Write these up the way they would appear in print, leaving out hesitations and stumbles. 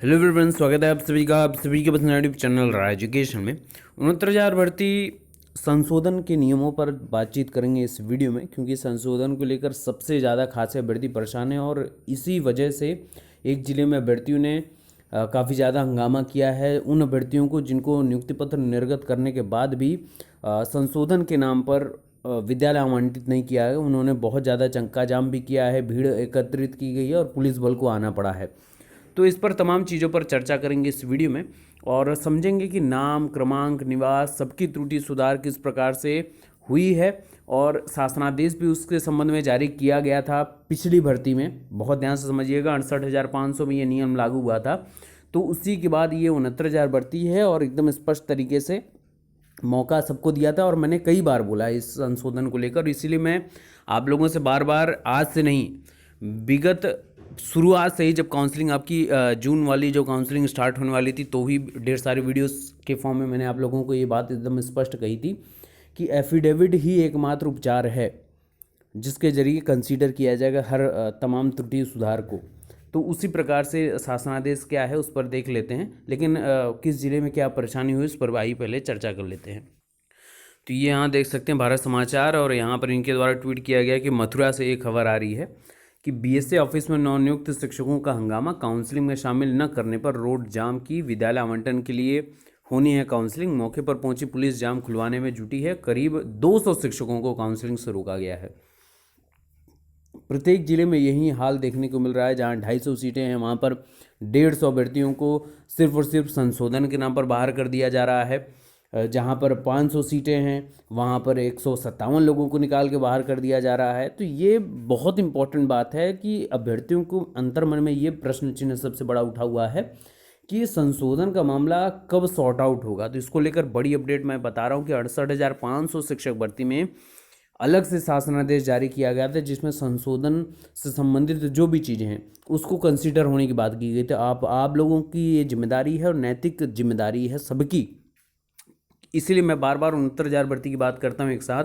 Hello everyone, स्वागत है आप सभी के पसंदीदा यूट्यूब चैनल राय एजुकेशन में। 69,000 भर्ती संशोधन के नियमों पर बातचीत करेंगे इस वीडियो में, क्योंकि संशोधन को लेकर सबसे ज़्यादा खासे अभ्यर्थी परेशान हैं और इसी वजह से एक ज़िले में अभ्यर्थियों ने काफ़ी ज़्यादा हंगामा किया है। उन अभ्यर्थियों को जिनको नियुक्ति पत्र निर्गत करने के बाद भी संशोधन के नाम पर विद्यालय आवंटित नहीं किया है, उन्होंने बहुत ज़्यादा चक्का जाम भी किया है, भीड़ एकत्रित की गई है और पुलिस बल को आना पड़ा है। तो इस पर तमाम चीज़ों पर चर्चा करेंगे इस वीडियो में और समझेंगे कि नाम, क्रमांक, निवास सबकी त्रुटि सुधार किस प्रकार से हुई है और शासनादेश भी उसके संबंध में जारी किया गया था पिछली भर्ती में। बहुत ध्यान से समझिएगा, 68,500 में ये नियम लागू हुआ था, तो उसी के बाद ये 69,000 भर्ती है और एकदम स्पष्ट तरीके से मौका सबको दिया था। और मैंने कई बार बोला इस संशोधन को लेकर, इसीलिए मैं आप लोगों से बार बार आज से नहीं, विगत शुरुआत से ही जब काउंसलिंग आपकी जून वाली जो काउंसलिंग स्टार्ट होने वाली थी, तो ही ढेर सारे वीडियोस के फॉर्म में मैंने आप लोगों को ये बात एकदम स्पष्ट कही थी कि एफिडेविट ही एकमात्र उपचार है जिसके जरिए कंसीडर किया जाएगा हर तमाम त्रुटि सुधार को। तो उसी प्रकार से शासनादेश क्या है उस पर देख लेते हैं, लेकिन किस ज़िले में क्या परेशानी हुई उस पर आइए पहले चर्चा कर लेते हैं। तो ये यहाँ देख सकते हैं भारत समाचार, और यहाँ पर इनके द्वारा ट्वीट किया गया कि मथुरा से एक खबर आ रही है कि बीएसए ऑफिस में नवनियुक्त शिक्षकों का हंगामा, काउंसलिंग में शामिल न करने पर रोड जाम की, विद्यालय आवंटन के लिए होनी है काउंसलिंग, मौके पर पहुंची पुलिस जाम खुलवाने में जुटी है, करीब 200 शिक्षकों को काउंसलिंग से रोका गया है। प्रत्येक जिले में यही हाल देखने को मिल रहा है। जहां 250 सीटें हैं वहां पर 150 अभ्यर्थियों को सिर्फ और सिर्फ संशोधन के नाम पर बाहर कर दिया जा रहा है। जहां पर 500 सीटें हैं वहां पर 157 लोगों को निकाल के बाहर कर दिया जा रहा है। तो ये बहुत इंपॉर्टेंट बात है कि अभ्यर्थियों को अंतर्मन में ये प्रश्न चिन्ह सबसे बड़ा उठा हुआ है कि संशोधन का मामला कब सॉर्ट आउट होगा। तो इसको लेकर बड़ी अपडेट मैं बता रहा हूँ कि 68,500 शिक्षक भर्ती में अलग से शासनादेश जारी किया गया था, जिसमें संशोधन से संबंधित जो भी चीज़ें हैं उसको कंसीडर होने की बात की गई। तो आप लोगों की ये जिम्मेदारी है और नैतिक जिम्मेदारी है सबकी। इसीलिए मैं बार बार 69,000 भर्ती की बात करता हूँ एक साथ,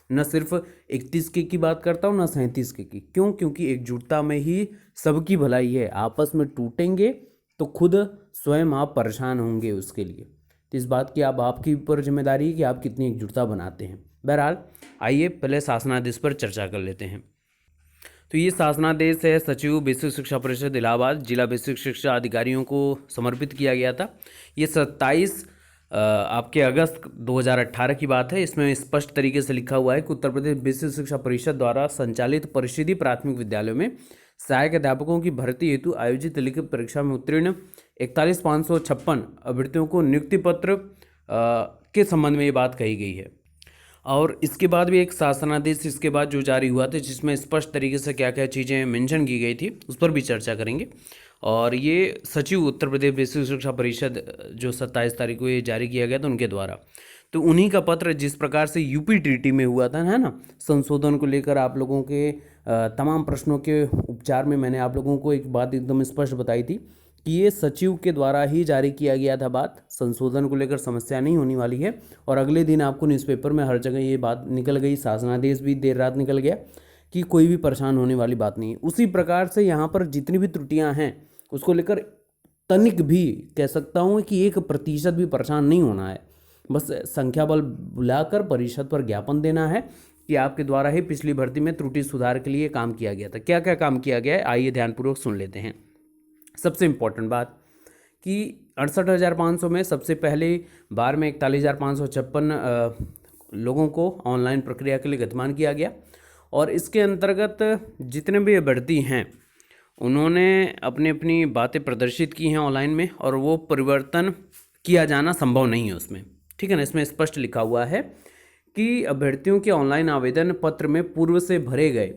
न सिर्फ 31 के की बात करता हूँ, न 37 के की। क्यों? क्योंकि एकजुटता में ही सबकी भलाई है। आपस में टूटेंगे तो खुद स्वयं आप परेशान होंगे उसके लिए। तो इस बात की आपकी ऊपर जिम्मेदारी है कि आप कितनी एकजुटता बनाते हैं। बहरहाल आइए पहले शासनादेश पर चर्चा कर लेते हैं। तो ये शासनादेश है सचिव बेसिक शिक्षा परिषद इलाहाबाद जिला बेसिक शिक्षा अधिकारियों को समर्पित किया गया था। ये 27 आपके अगस्त 2018 की बात है। इसमें स्पष्ट तरीके से लिखा हुआ है कि उत्तर प्रदेश बेसिक शिक्षा परिषद द्वारा संचालित परिषदीय प्राथमिक विद्यालयों में सहायक अध्यापकों की भर्ती हेतु आयोजित लिखित परीक्षा में उत्तीर्ण 41,556 अभ्यर्थियों को नियुक्ति पत्र के संबंध में ये बात कही गई है। और इसके बाद भी एक शासनादेश इसके बाद जो जारी हुआ था, जिसमें स्पष्ट तरीके से क्या क्या चीज़ें मेंशन की गई थी उस पर भी चर्चा करेंगे। और ये सचिव उत्तर प्रदेश बेसिक शिक्षा परिषद जो 27 तारीख को ये जारी किया गया था उनके द्वारा। तो उन्हीं का पत्र जिस प्रकार से यूपी टीटी में हुआ था, है ना, संशोधन को लेकर आप लोगों के तमाम प्रश्नों के उपचार में मैंने आप लोगों को एक बात एकदम स्पष्ट बताई थी कि ये सचिव के द्वारा ही जारी किया गया था। बात संशोधन को लेकर समस्या नहीं होने वाली है। और अगले दिन आपको न्यूज़पेपर में हर जगह ये बात निकल गई, शासनादेश भी देर रात निकल गया कि कोई भी परेशान होने वाली बात नहीं है। उसी प्रकार से यहाँ पर जितनी भी त्रुटियाँ हैं उसको लेकर तनिक भी कह सकता हूँ कि 1% भी परेशान नहीं होना है। बस संख्या बल बुलाकर परिषद पर ज्ञापन देना है कि आपके द्वारा ही पिछली भर्ती में त्रुटि सुधार के लिए काम किया गया था। क्या क्या काम किया गया है आइए ध्यानपूर्वक सुन लेते हैं। सबसे इम्पोर्टेंट बात कि 68,500 में सबसे पहले बार में 41,556 लोगों को ऑनलाइन प्रक्रिया के लिए गतिमान किया गया। और इसके अंतर्गत जितने भी अभ्यर्थी हैं उन्होंने अपनी अपनी बातें प्रदर्शित की हैं ऑनलाइन में, और वो परिवर्तन किया जाना संभव नहीं है उसमें। ठीक है ना, इसमें स्पष्ट लिखा हुआ है कि अभ्यर्थियों के ऑनलाइन आवेदन पत्र में पूर्व से भरे गए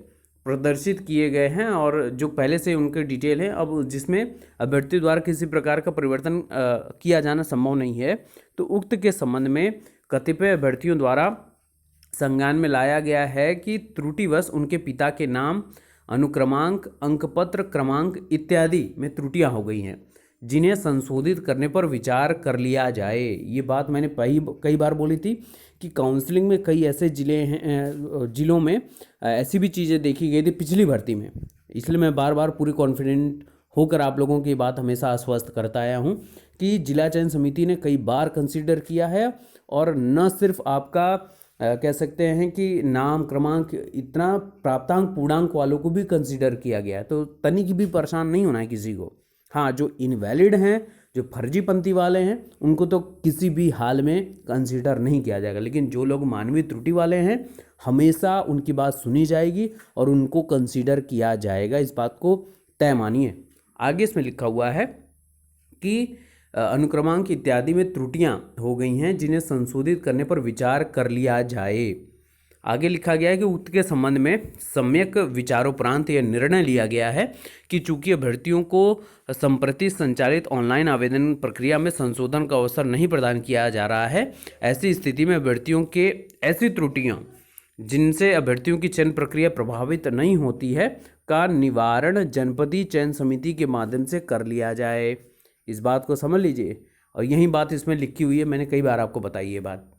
प्रदर्शित किए गए हैं और जो पहले से उनके डिटेल है, अब जिसमें अभ्यर्थी द्वारा किसी प्रकार का परिवर्तन किया जाना संभव नहीं है, तो उक्त के संबंध में कतिपय अभ्यर्थियों द्वारा संज्ञान में लाया गया है कि त्रुटिवश उनके पिता के नाम, अनुक्रमांक, अंकपत्र क्रमांक इत्यादि में त्रुटियां हो गई हैं, जिन्हें संशोधित करने पर विचार कर लिया जाए। ये बात मैंने कई बार बोली थी कि काउंसलिंग में कई ऐसे जिलों में ऐसी भी चीज़ें देखी गई थी पिछली भर्ती में। इसलिए मैं बार बार पूरी कॉन्फिडेंट होकर आप लोगों की बात हमेशा आश्वस्त करता आया हूँ कि जिला चयन समिति ने कई बार कंसीडर किया है, और न सिर्फ आपका कह सकते हैं कि नाम क्रमांक, इतना प्राप्तांक पूर्णांक वालों को भी कंसीडर किया गया है। तो तनिक भी परेशान नहीं होना है किसी को। हाँ, जो इनवैलिड हैं, जो फर्जी पंक्ति वाले हैं, उनको तो किसी भी हाल में कंसीडर नहीं किया जाएगा, लेकिन जो लोग मानवीय त्रुटि वाले हैं हमेशा उनकी बात सुनी जाएगी और उनको कंसीडर किया जाएगा। इस बात को तय मानिए। आगे इसमें लिखा हुआ है कि अनुक्रमांक इत्यादि में त्रुटियां हो गई हैं जिन्हें संशोधित करने पर विचार कर लिया जाए। आगे लिखा गया है कि उक्त के संबंध में सम्यक विचारोपरांत यह निर्णय लिया गया है कि चूंकि अभ्यर्थियों को संप्रति संचालित ऑनलाइन आवेदन प्रक्रिया में संशोधन का अवसर नहीं प्रदान किया जा रहा है, ऐसी स्थिति में अभ्यर्थियों के ऐसी त्रुटियां जिनसे अभ्यर्थियों की चयन प्रक्रिया प्रभावित नहीं होती है का निवारण जनपदीय चयन समिति के माध्यम से कर लिया जाए। इस बात को समझ लीजिए, और यही बात इसमें लिखी हुई है, मैंने कई बार आपको बताई ये बात।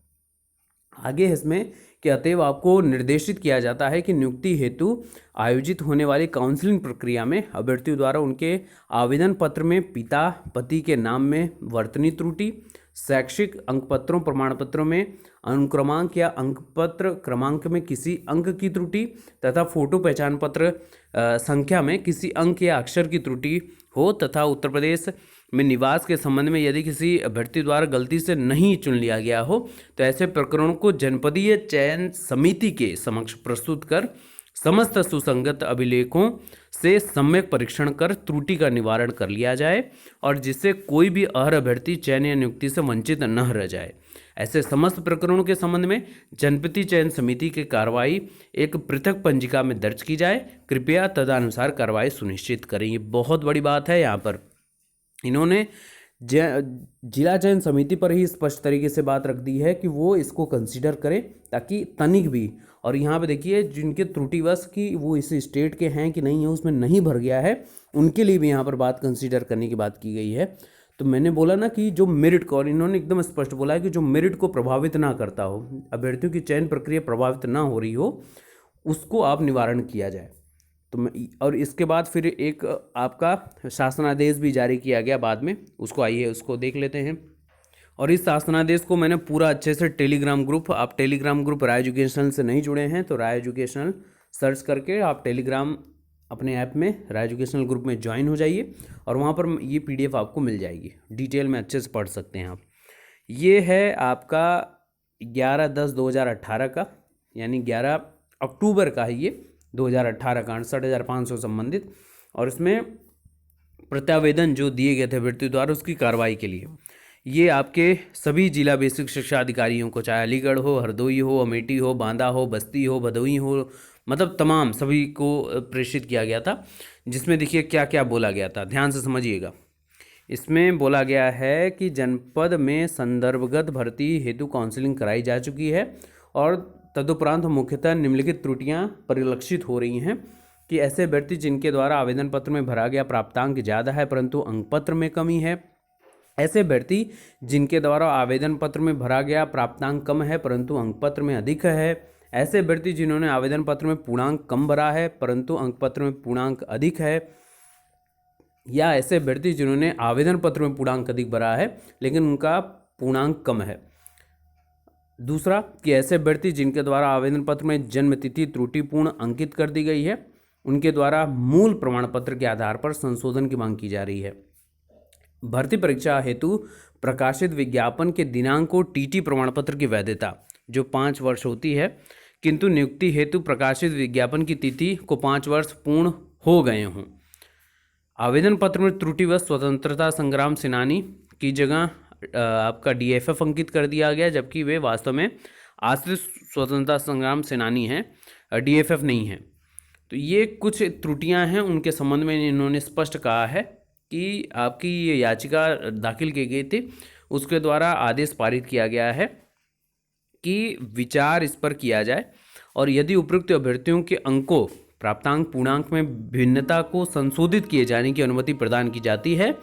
आगे है इसमें कि अतएव आपको निर्देशित किया जाता है कि नियुक्ति हेतु आयोजित होने वाली काउंसलिंग प्रक्रिया में अभ्यर्थियों द्वारा उनके आवेदन पत्र में पिता पति के नाम में वर्तनी त्रुटि, शैक्षिक अंकपत्रों प्रमाण पत्रों में अनुक्रमांक या अंकपत्र क्रमांक में किसी अंक की त्रुटि तथा फोटो पहचान पत्र संख्या में किसी अंक या अक्षर की त्रुटि हो, तथा उत्तर प्रदेश में निवास के संबंध में यदि किसी अभ्यर्थी द्वारा गलती से नहीं चुन लिया गया हो तो ऐसे प्रकरणों को जनपदीय चयन समिति के समक्ष प्रस्तुत कर समस्त सुसंगत अभिलेखों से सम्यक परीक्षण कर त्रुटि का निवारण कर लिया जाए, और जिससे कोई भी अर्ह अभ्यर्थी चयन या नियुक्ति से वंचित न रह जाए। ऐसे समस्त प्रकरणों के संबंध में जनपदीय चयन समिति की कार्रवाई एक पृथक पंजिका में दर्ज की जाए। कृपया तदनुसार कार्रवाई सुनिश्चित करें। ये बहुत बड़ी बात है। यहाँ पर इन्होंने जिला चयन समिति पर ही स्पष्ट तरीके से बात रख दी है कि वो इसको कंसीडर करें, ताकि तनिक भी, और यहाँ पे देखिए जिनके त्रुटिवश की वो इस स्टेट के हैं कि नहीं है, उसमें नहीं भर गया है, उनके लिए भी यहाँ पर बात कंसीडर करने की बात की गई है। तो मैंने बोला ना कि जो मेरिट को, और इन्होंने एकदम स्पष्ट बोला है कि जो मेरिट को प्रभावित ना करता हो, अभ्यर्थियों की चयन प्रक्रिया प्रभावित ना हो रही हो, उसको आप निवारण किया जाए। तो और इसके बाद फिर एक आपका शासनादेश भी जारी किया गया बाद में, उसको आइए उसको देख लेते हैं। और इस शासनादेश को मैंने पूरा अच्छे से टेलीग्राम ग्रुप, आप टेलीग्राम ग्रुप राय एजुकेशनल से नहीं जुड़े हैं तो राय एजुकेशनल सर्च करके आप टेलीग्राम अपने ऐप में राय एजुकेशनल ग्रुप में ज्वाइन हो जाइए, और वहाँ पर ये PDF आपको मिल जाएगी, डिटेल में अच्छे से पढ़ सकते हैं आप। ये है आपका 11/10/2018 का, यानी 11 अक्टूबर का है ये 2018 का, 68,500 संबंधित, और इसमें प्रत्यावेदन जो दिए गए थे अभ्यर्थियों द्वारा उसकी कार्रवाई के लिए ये आपके सभी जिला बेसिक शिक्षा अधिकारियों को, चाहे अलीगढ़ हो, हरदोई हो, अमेठी हो, बांदा हो, बस्ती हो, भदोई हो, मतलब तमाम सभी को प्रेषित किया गया था। जिसमें देखिए क्या क्या बोला गया था, ध्यान से समझिएगा। इसमें बोला गया है कि जनपद में संदर्भगत भर्ती हेतु काउंसलिंग कराई जा चुकी है, और तदुपरांत मुख्यतः निम्नलिखित त्रुटियां परिलक्षित हो रही हैं कि ऐसे अभ्यर्थी जिनके द्वारा आवेदन पत्र में भरा गया प्राप्तांक ज़्यादा है परंतु अंकपत्र में कमी है, ऐसे अभ्यर्थी जिनके द्वारा आवेदन पत्र में भरा गया प्राप्तांक कम है परंतु अंकपत्र में अधिक है, ऐसे अभ्यर्थी जिन्होंने आवेदन पत्र में पूर्णांक कम भरा है परंतु अंकपत्र में पूर्णांक अधिक है, या ऐसे अभ्यर्थी जिन्होंने आवेदन पत्र में पूर्णांक अधिक भरा है लेकिन उनका पूर्णांक कम है। दूसरा कि ऐसे अभ्यर्थी जिनके द्वारा आवेदन पत्र में जन्म तिथि त्रुटिपूर्ण अंकित कर दी गई है, उनके द्वारा मूल प्रमाण पत्र के आधार पर संशोधन की मांग की जा रही है। भर्ती परीक्षा हेतु प्रकाशित विज्ञापन के दिनांक को TT प्रमाण पत्र की वैधता जो 5 वर्ष होती है, किंतु नियुक्ति हेतु प्रकाशित विज्ञापन की तिथि को 5 वर्ष पूर्ण हो गए हों। आवेदन पत्र में त्रुटिवश स्वतंत्रता संग्राम सेनानी की जगह आपका DFF अंकित कर दिया गया, जबकि वे वास्तव में आश्रित स्वतंत्रता संग्राम सेनानी हैं, DFF नहीं है। तो ये कुछ त्रुटियां हैं, उनके संबंध में इन्होंने स्पष्ट कहा है कि आपकी ये याचिका दाखिल की गई थी, उसके द्वारा आदेश पारित किया गया है कि विचार इस पर किया जाए, और यदि उपयुक्त अभ्यर्थियों के अंकों प्राप्तांक पूर्णांक में भिन्नता को संशोधित किए जाने की अनुमति प्रदान की जाती है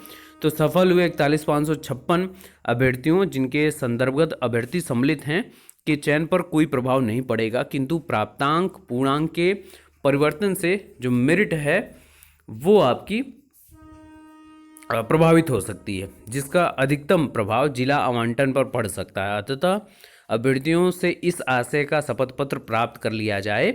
तो सफल हुए 41,556 अभ्यर्थियों जिनके संदर्भगत अभ्यर्थी सम्मिलित हैं के चयन पर कोई प्रभाव नहीं पड़ेगा, किंतु प्राप्तांक पूर्णांक के परिवर्तन से जो मेरिट है वो आपकी प्रभावित हो सकती है, जिसका अधिकतम प्रभाव जिला आवंटन पर पड़ सकता है। अतः अभ्यर्थियों से इस आशय का शपथ पत्र प्राप्त कर लिया जाए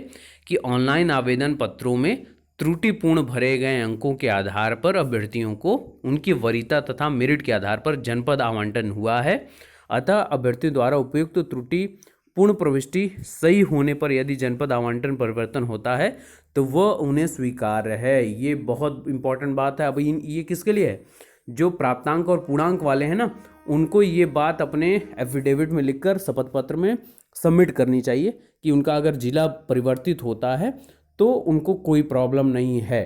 कि ऑनलाइन आवेदन पत्रों में त्रुटिपूर्ण भरे गए अंकों के आधार पर अभ्यर्थियों को उनकी वरीयता तथा मेरिट के आधार पर जनपद आवंटन हुआ है। अतः अभ्यर्थी द्वारा उपयुक्त त्रुटि पूर्ण प्रविष्टि सही होने पर यदि जनपद आवंटन परिवर्तन होता है तो वह उन्हें स्वीकार्य है। ये बहुत इंपॉर्टेंट बात है। अब ये किसके लिए है? जो प्राप्तांक और पूर्णांक वाले हैं ना, उनको ये बात अपने एफिडेविट में लिखकर शपथ पत्र में सबमिट करनी चाहिए कि उनका अगर जिला परिवर्तित होता है तो उनको कोई प्रॉब्लम नहीं है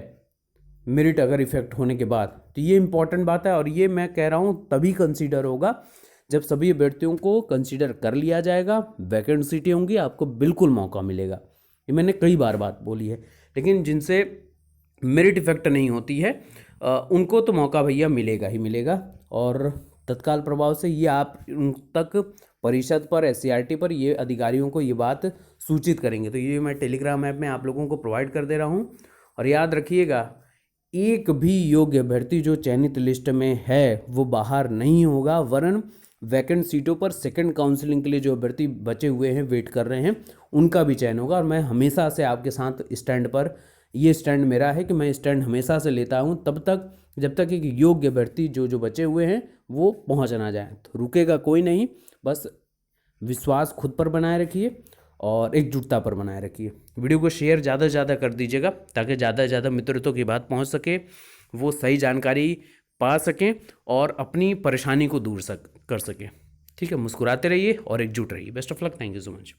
मेरिट अगर इफेक्ट होने के बाद। तो ये इंपॉर्टेंट बात है, और ये मैं कह रहा हूँ तभी कंसीडर होगा जब सभी अभ्यर्थियों को कंसीडर कर लिया जाएगा। वैकेंट सीटें होंगी, आपको बिल्कुल मौका मिलेगा। ये मैंने कई बार बात बोली है, लेकिन जिनसे मेरिट इफेक्ट नहीं होती है उनको तो मौका भैया मिलेगा ही मिलेगा। और तत्काल प्रभाव से ये आप उन तक परिषद पर, SCRT पर ये अधिकारियों को ये बात सूचित करेंगे। तो ये मैं टेलीग्राम ऐप में आप लोगों को प्रोवाइड कर दे रहा हूँ। और याद रखिएगा, एक भी योग्य अभ्यर्थी जो चयनित लिस्ट में है वो बाहर नहीं होगा, वरन वैकेंट सीटों पर सेकंड काउंसलिंग के लिए जो अभ्यर्थी बचे हुए हैं, वेट कर रहे हैं, उनका भी चयन होगा। और मैं हमेशा से आपके साथ स्टैंड पर, ये स्टैंड मेरा है कि मैं स्टैंड हमेशा से लेता हूं तब तक जब तक एक योग्य अभ्यर्थी जो बचे हुए हैं वो पहुंच ना जाए। तो रुकेगा कोई नहीं, बस विश्वास खुद पर बनाए रखिए और एकजुटता पर बनाए रखिए। वीडियो को शेयर ज़्यादा से ज़्यादा कर दीजिएगा ताकि ज़्यादा से ज़्यादा मित्रों तक ये बात पहुँच सके, वो सही जानकारी पा सकें और अपनी परेशानी को दूर कर सकें। ठीक है, मुस्कुराते रहिए और एकजुट रहिए। Best of luck, thank you so much.